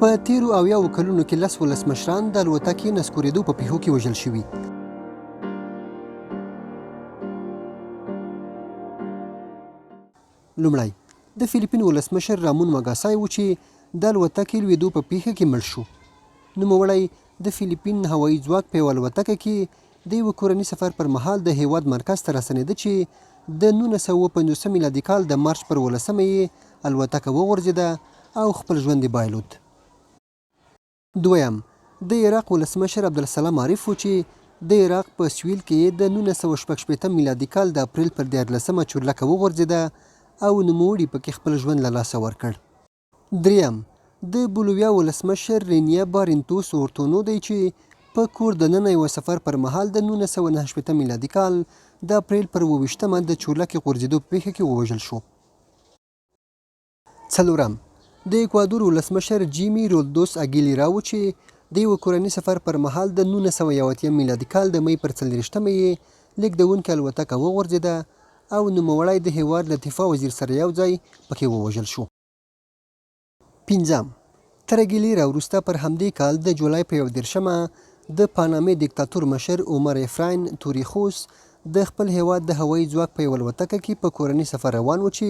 په تیرو اویاوو کلونو کې 10 ولسمشران د الوتکې نسکورېدو په پیښو کې وژل شوي. لومړی د فیلیپین ولسمشر رامون ماګاسای و چې د الوتکې لوېدو په پیښه کې مړ شو. نوموړی د فیلیپین هوایي ځواک په یوه الوتکه کې د یوه کورني سفر پر مهال د هیواد مرکز ته راستنېده چې د 1950 میلادي کال د مارچ پر 11مه یې الوتکه وغورځېده او خپل ژوند یې بایلود. دویم د عراق ولسمشر عبدالسلام عارف و چې د عراق په سویل کې د 1966 میلادي کال د اپریل پر 14مه چورلکه وغورځېده او نوموړي پکې خپل ژوند له لاسه ورکړ. دریم د بولیویا ولسمشر رینیا بارینتوس اورتونو دی چې په کور دننه یوه سفر پر مهال د 1969 میلادي کال د اپریل پر 28مه د چورلکې غورځېدو په پیښه کې ووژل شو. څلورم د اکوادور ولسمشر جیمی رولدوس اګیلیرا و چې د یوه کورني سفر پر مهال د 1980 میلادي کال د مۍ پر 40مه یې لیږدونکې الوتکه وغورځېده او نوموړی د هیواد له دفاع وزیر سره یو ځای پکې ووژل شو. پنځم تر اګیلیرا وروسته پر همدې کال د جولای په 31مه د پانامې دیکتاتور مشر عمر افراین توریخوس د خپل هیواد د هوایي ځواک په یوه الوتکه کې په کورني سفر روان و چې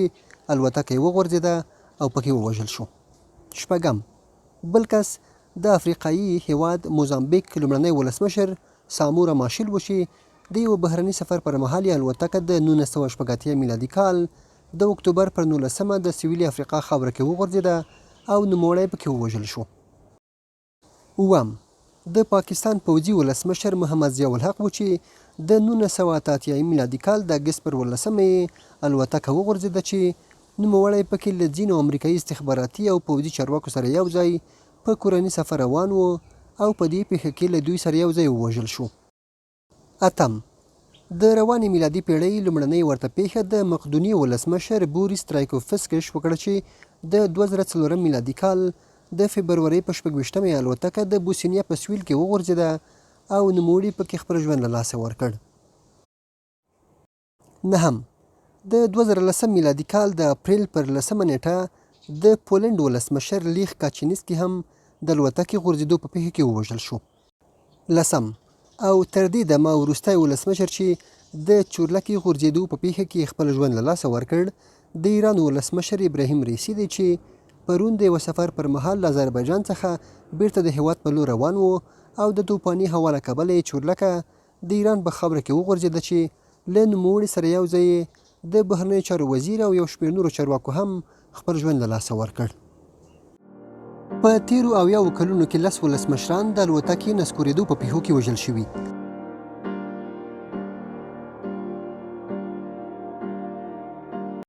الوتکه یې وغورځېده او پکې ووژل شو. شپږم بل کس د افریقایي هیواد موزامبیک لومړنی ولسمشر سامورا ماشیل و چې د یوه بهرني سفر پر مهال یې الوتکه د 1980 میلادي کال د اکتوبر پر 19مه د سویلي افریقا خاوره کې وغورځېده او نوموړی پکې ووژل شو. اووم د پاکستان پوځي ولسمشر محمد ضیاء الحق و چې د 1988 میلادي کال د اګست پر 18مه یې الوتکه وغورځېده چې نوموړی پکې له ځینو امریکایي استخباراتي او پوځي چارواکو سره یو ځای په کورني سفر روان و او په دې پیښه کې له دوی سره یو ځای ووژل شو. اتم د روانې میلادي پیړۍ لومړنۍ ورته پیښه د مقدوني ولسمشر بوریس ترایکوفسکش وکړه چې د 2004 میلادي کال د فبرورۍ په 26مه الوتکه د بوسنیا په سویل کې وغورځېده او نوموړي پکې خپل ژوند له لاسه ورکړ. نهم د 2010 میلادي کال د اپریل پر 10مه نیټه د پولنډ ولسمشر لیخ کاچینسکي هم د الوتکې غورځېدو په پیښه کې ووژل شو. لسم او تر دې دمه وروستی ولسمشر چې د چورلکې غورځېدو په پیښه کې خپل ژوند له لاسه ورکړ د ایران ولسمشر ابراهیم رئیسي دی چې پرون د یوه سفر پر مهال له آذربایجان څخه بیرته د هیواد په لور روان و او د توپاني هوا له کبله یې چورلکه د ایران په خاوره کې وغورځېده چې له نوموړي سره یو ځای د بهرنیو چارو وزیر او یو شمېر نورو چارواکو هم خپل ژوند له لاسه ورکړ. په تیرو اویاوو کلونو کې 10 ولسمشران د الوتکې نسکورېدو په پیښو کې وژل شوي.